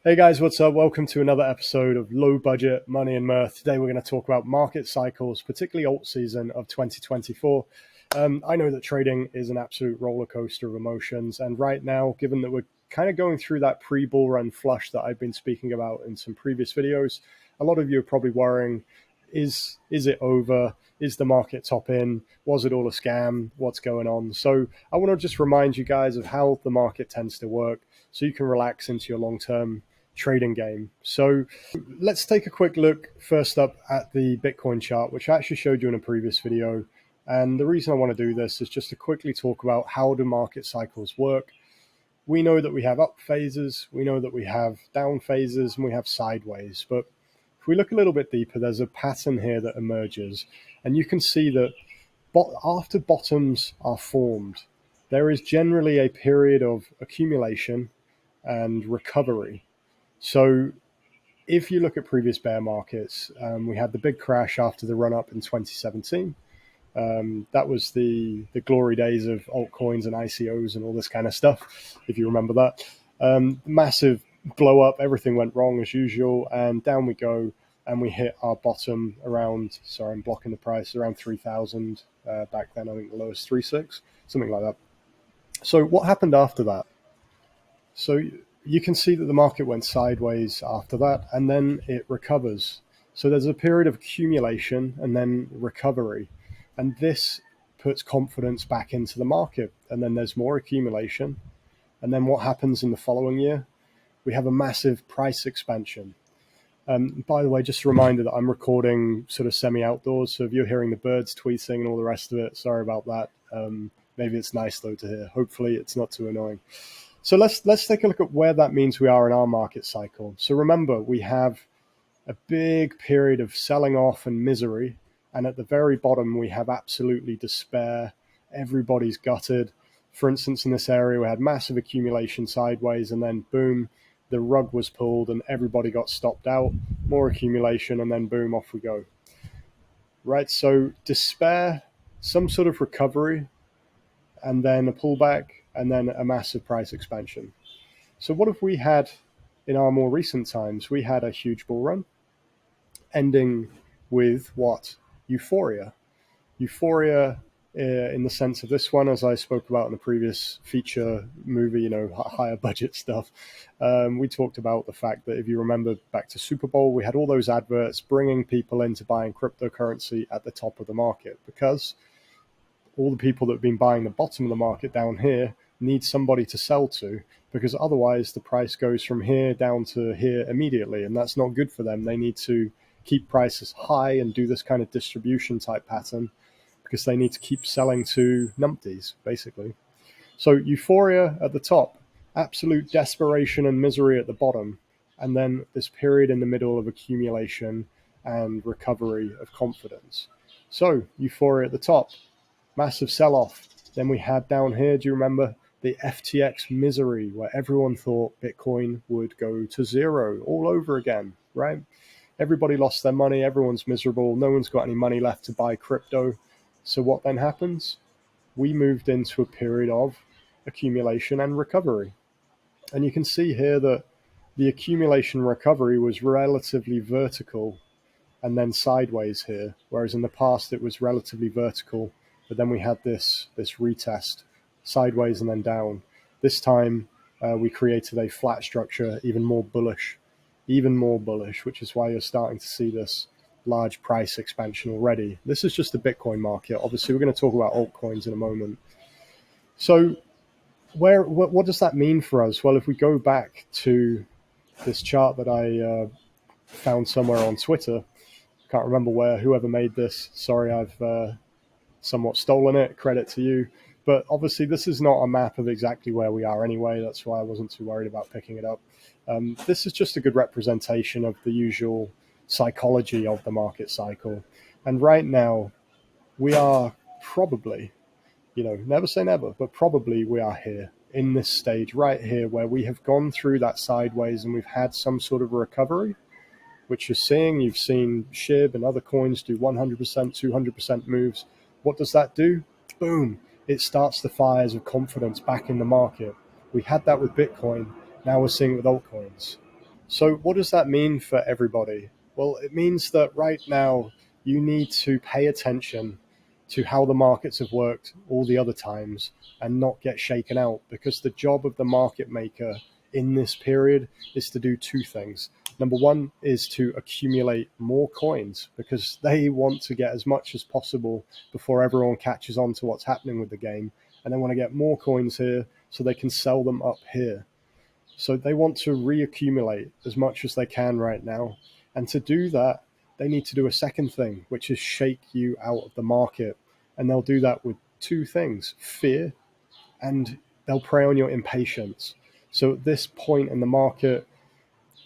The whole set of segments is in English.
Hey guys, what's up? Welcome to another episode of Low Budget Money and Mirth. Today we're going to talk about market cycles, particularly alt season of 2024. I know that trading is an absolute roller coaster of emotions, and right now, given that we're kind of going through that pre-bull run flush that I've been speaking about in some previous videos, a lot of you are probably worrying, is it over? Is the market top in? Was it all a scam? What's going on? So I want to just remind you guys of how the market tends to work so you can relax into your long-term trading game. So let's take a quick look first up at the Bitcoin chart, which I actually showed you in a previous video. And the reason I want to do this is just to quickly talk about how do market cycles work. We know that we have up phases, we know that we have down phases, and we have sideways. But if we look a little bit deeper, there's a pattern here that emerges. And you can see that after bottoms are formed, there is generally a period of accumulation and recovery. So if you look at previous bear markets, we had the big crash after the run-up in 2017. That was the glory days of altcoins and ICOs and all this kind of stuff, if you remember that. Massive blow up, everything went wrong as usual, and down we go, and we hit our bottom around, sorry, I'm blocking the price, around 3,000 back then. I think the lowest 3.6, something like that. So what happened after that? So you can see that the market went sideways after that, and then it recovers. So there's a period of accumulation and then recovery. And this puts confidence back into the market. And then there's more accumulation. And then what happens in the following year? We have a massive price expansion. By the way, just a reminder that I'm recording sort of semi-outdoors. So if you're hearing the birds tweeting and all the rest of it, sorry about that. Maybe it's nice, though, to hear. Hopefully it's not too annoying. So let's take a look at where that means we are in our market cycle. So remember, we have a big period of selling off and misery. And at the very bottom, we have absolutely despair. Everybody's gutted. For instance, in this area, we had massive accumulation sideways, and then boom, the rug was pulled and everybody got stopped out. More accumulation, and then boom, off we go. Right, so despair, some sort of recovery, and then a pullback, and then a massive price expansion. So what have we had in our more recent times? We had a huge bull run, ending with what? Euphoria. Euphoria in the sense of this one, as I spoke about in the previous feature movie, higher budget stuff. We talked about the fact that if you remember back to Super Bowl, we had all those adverts bringing people into buying cryptocurrency at the top of the market, because all the people that have been buying the bottom of the market down here need somebody to sell to, because otherwise the price goes from here down to here immediately, and that's not good for them. They need to keep prices high and do this kind of distribution type pattern because they need to keep selling to numpties, basically. So euphoria at the top, absolute desperation and misery at the bottom, and then this period in the middle of accumulation and recovery of confidence. So euphoria at the top, massive sell-off. Then we had down here, do you remember, the FTX misery, where everyone thought Bitcoin would go to zero all over again, right? Everybody lost their money, everyone's miserable, no one's got any money left to buy crypto. So what then happens? We moved into a period of accumulation and recovery. And you can see here that the accumulation recovery was relatively vertical and then sideways here, whereas in the past it was relatively vertical, but then we had this retest sideways and then down. This time we created a flat structure, even more bullish, which is why you're starting to see this large price expansion already. This is just the Bitcoin market. Obviously, we're going to talk about altcoins in a moment. So what does that mean for us? Well, if we go back to this chart that I found somewhere on Twitter, can't remember whoever made this. Sorry, I've somewhat stolen it. Credit to you. But obviously, this is not a map of exactly where we are anyway. That's why I wasn't too worried about picking it up. This is just a good representation of the usual psychology of the market cycle. And right now, we are probably, never say never, but probably we are here in this stage right here where we have gone through that sideways and we've had some sort of recovery, which you've seen SHIB and other coins do 100%, 200% moves. What does that do? Boom. It starts the fires of confidence back in the market. We had that with Bitcoin. Now we're seeing it with altcoins. So what does that mean for everybody? Well, it means that right now you need to pay attention to how the markets have worked all the other times and not get shaken out, because the job of the market maker in this period is to do two things. Number one is to accumulate more coins, because they want to get as much as possible before everyone catches on to what's happening with the game. And they want to get more coins here so they can sell them up here. So they want to reaccumulate as much as they can right now. And to do that, they need to do a second thing, which is shake you out of the market. And they'll do that with two things: fear, and they'll prey on your impatience. So at this point in the market,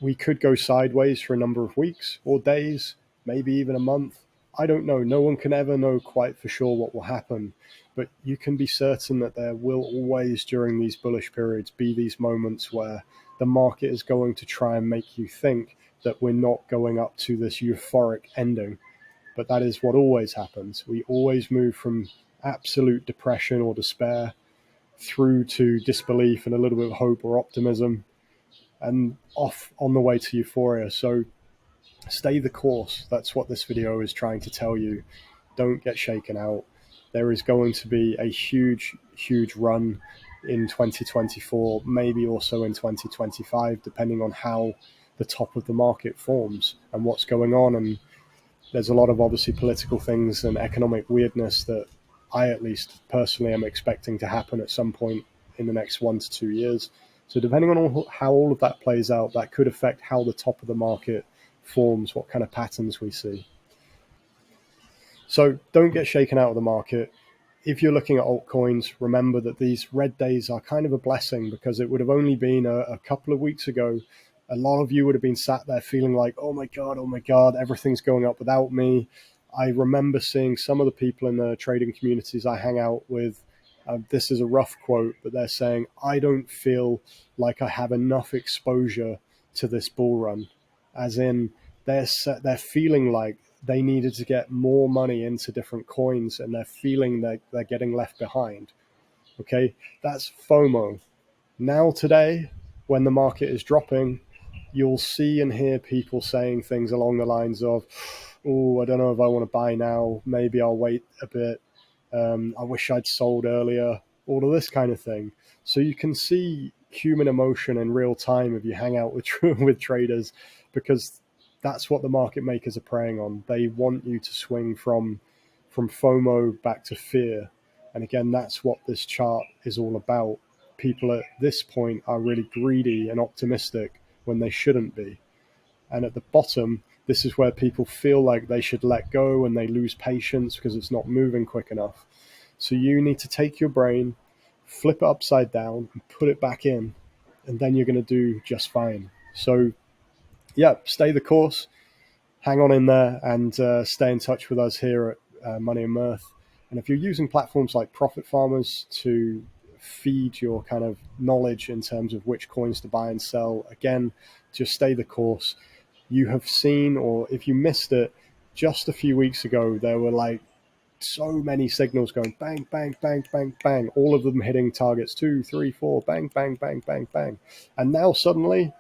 we could go sideways for a number of weeks or days, maybe even a month. I don't know. No one can ever know quite for sure what will happen. But you can be certain that there will always, during these bullish periods, be these moments where the market is going to try and make you think that we're not going up to this euphoric ending. But that is what always happens. We always move from absolute depression or despair through to disbelief and a little bit of hope or optimism, and off on the way to euphoria. So stay the course. That's what this video is trying to tell you. Don't get shaken out. There is going to be a huge, huge run in 2024, maybe also in 2025, depending on how the top of the market forms and what's going on. And there's a lot of obviously political things and economic weirdness that I, at least personally, am expecting to happen at some point in the next 1 to 2 years. So depending on how all of that plays out, that could affect how the top of the market forms, what kind of patterns we see. So don't get shaken out of the market. If you're looking at altcoins, remember that these red days are kind of a blessing, because it would have only been a couple of weeks ago. A lot of you would have been sat there feeling like, oh my God, everything's going up without me. I remember seeing some of the people in the trading communities I hang out with. This is a rough quote, but they're saying, I don't feel like I have enough exposure to this bull run. As in, they're feeling like they needed to get more money into different coins, and they're feeling that they're getting left behind. Okay, that's FOMO. Now today, when the market is dropping, you'll see and hear people saying things along the lines of, oh, I don't know if I want to buy now, maybe I'll wait a bit, I wish I'd sold earlier, all of this kind of thing. So you can see human emotion in real time if you hang out with with traders, because that's what the market makers are preying on. They want you to swing from FOMO back to fear. And again, that's what this chart is all about. People at this point are really greedy and optimistic when they shouldn't be. And at the bottom, this is where people feel like they should let go and they lose patience because it's not moving quick enough. So you need to take your brain, flip it upside down, and put it back in, and then you're going to do just fine. So yeah, stay the course, hang on in there, and stay in touch with us here at Money and Mirth. And if you're using platforms like Profit Farmers to feed your kind of knowledge in terms of which coins to buy and sell, again, just stay the course. You have seen, or if you missed it, just a few weeks ago, there were like so many signals going bang, bang, bang, bang, bang, all of them hitting targets 2, 3, 4, bang, bang, bang, bang, bang. And now suddenly,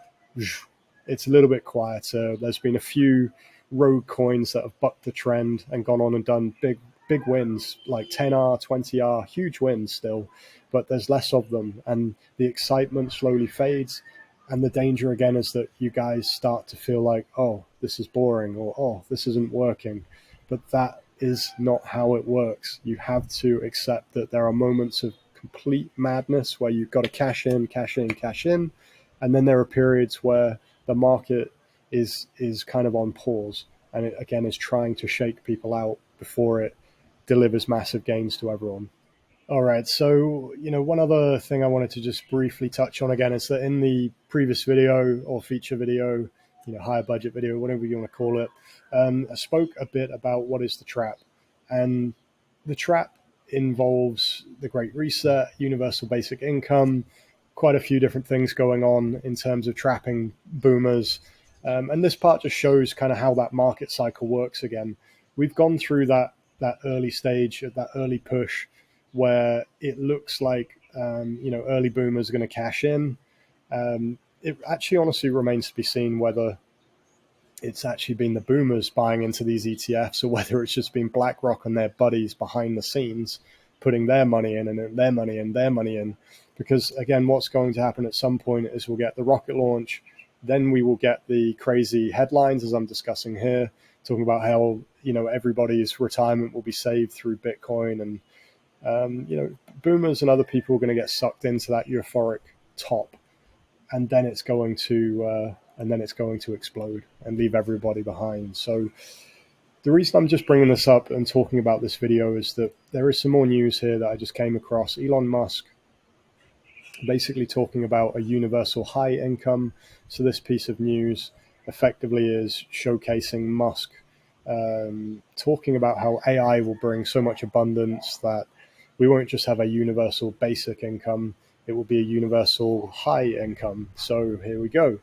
it's a little bit quieter. There's been a few rogue coins that have bucked the trend and gone on and done big wins, like 10R, 20R, huge wins still, but there's less of them, and the excitement slowly fades. And the danger again is that you guys start to feel like, oh, this is boring, or oh, this isn't working. But that is not how it works. You have to accept that there are moments of complete madness where you've got to cash in, cash in, cash in. And then there are periods where the market is kind of on pause, and it again is trying to shake people out before it delivers massive gains to everyone. All right, so one other thing I wanted to just briefly touch on again is that in the previous video or feature video, higher budget video, whatever you want to call it, I spoke a bit about what is the trap. And the trap involves the Great Reset, universal basic income, quite a few different things going on in terms of trapping boomers. And this part just shows kind of how that market cycle works again. We've gone through that early stage, that early push, where it looks like early boomers are going to cash in. it actually honestly remains to be seen whether it's actually been the boomers buying into these ETFs or whether it's just been BlackRock and their buddies behind the scenes putting their money in and their money and their money in. Because again, what's going to happen at some point is we'll get the rocket launch, then we will get the crazy headlines as I'm discussing here, talking about how, you know, everybody's retirement will be saved through Bitcoin, and you know, boomers and other people are going to get sucked into that euphoric top, and then it's going to explode and leave everybody behind. So the reason I'm just bringing this up and talking about this video is that there is some more news here that I just came across. Elon Musk basically talking about a universal high income. So this piece of news effectively is showcasing Musk talking about how AI will bring so much abundance that we won't just have a universal basic income, it will be a universal high income. So here we go.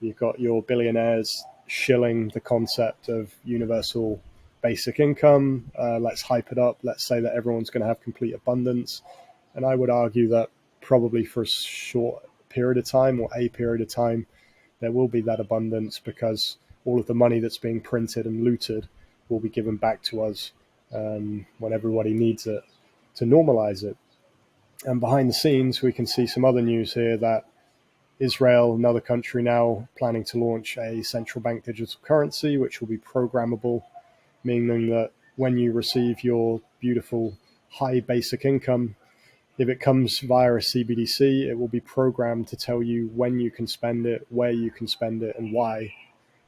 You've got your billionaires shilling the concept of universal basic income. Let's hype it up. Let's say that everyone's going to have complete abundance. And I would argue that probably for a short period of time or a period of time, there will be that abundance because all of the money that's being printed and looted will be given back to us when everybody needs it to normalize it. And behind the scenes, we can see some other news here that Israel, another country now, planning to launch a central bank digital currency, which will be programmable, meaning that when you receive your beautiful high basic income, if it comes via a CBDC, it will be programmed to tell you when you can spend it, where you can spend it, and why.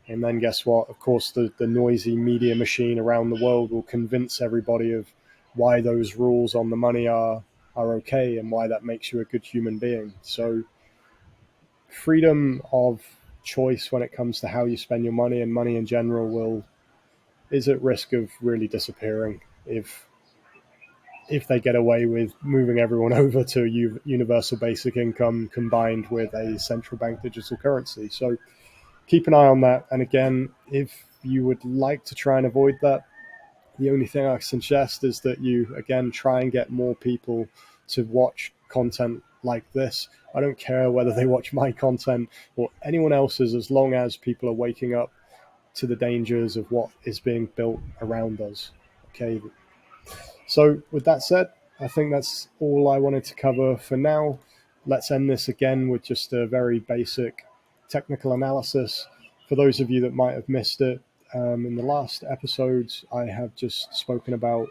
And then guess what? Of course, the noisy media machine around the world will convince everybody of why those rules on the money are okay and why that makes you a good human being. So freedom of choice when it comes to how you spend your money and money in general is at risk of really disappearing if they get away with moving everyone over to universal basic income combined with a central bank digital currency. So keep an eye on that. And again, if you would like to try and avoid that, the only thing I suggest is that you, again, try and get more people to watch content like this. I don't care whether they watch my content or anyone else's, as long as people are waking up to the dangers of what is being built around us. Okay. So with that said, I think that's all I wanted to cover for now. Let's end this again with just a very basic technical analysis. For those of you that might have missed it, in the last episodes, I have just spoken about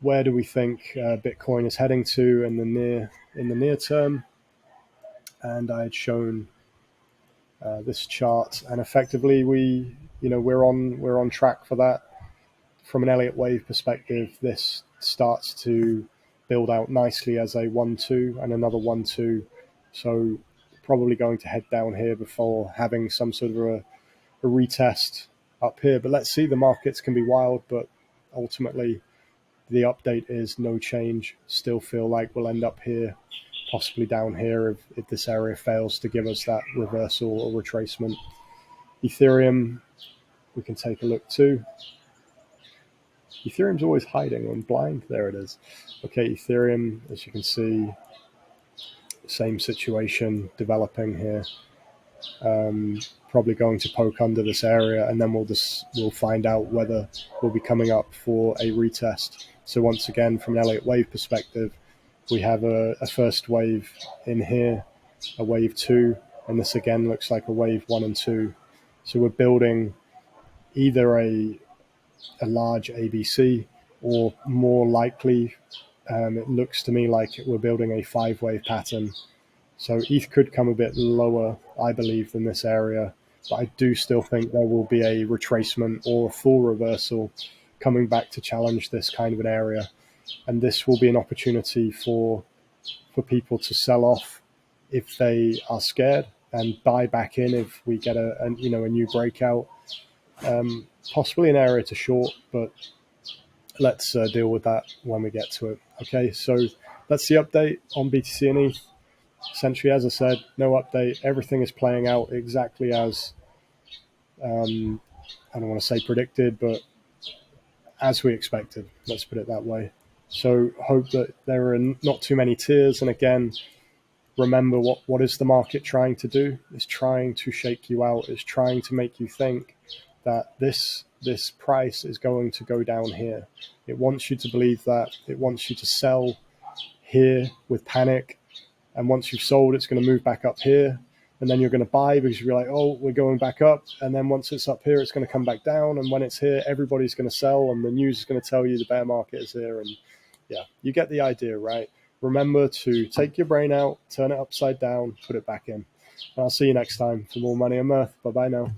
where do we think Bitcoin is heading to in the near term, and I had shown this chart, and effectively we're on track for that. From an Elliott wave perspective, this starts to build out nicely as a 1-2 and another 1-2. So probably going to head down here before having some sort of a retest up here. But let's see, the markets can be wild, but ultimately the update is no change. Still feel like we'll end up here, possibly down here if this area fails to give us that reversal or retracement. Ethereum, we can take a look too. Ethereum's always hiding on blind. There it is. Okay, Ethereum, as you can see, same situation developing here. Probably going to poke under this area, and then we'll find out whether we'll be coming up for a retest. So once again, from an Elliott wave perspective, we have a first wave in here, a wave 2, and this again looks like a wave 1 and 2. So we're building either a large ABC, or more likely, it looks to me like we're building a 5-wave pattern. So ETH could come a bit lower, I believe, than this area, but I do still think there will be a retracement or a full reversal coming back to challenge this kind of an area. And this will be an opportunity for people to sell off if they are scared, and buy back in if we get a new breakout. Possibly an area to short, but let's deal with that when we get to it. Okay, so that's the update on BTC and ETH. Essentially, as I said, no update. Everything is playing out exactly as, I don't want to say predicted, but as we expected. Let's put it that way. So hope that there are not too many tears. And again, remember what is the market trying to do? It's trying to shake you out. It's trying to make you think that this price is going to go down here. It wants you to believe that. It wants you to sell here with panic. And once you've sold, it's going to move back up here. And then you're going to buy because you're like, oh, we're going back up. And then once it's up here, it's going to come back down. And when it's here, everybody's going to sell. And the news is going to tell you the bear market is here. And yeah, you get the idea, right? Remember to take your brain out, turn it upside down, put it back in. And I'll see you next time for more Money and Mirth. Bye-bye now.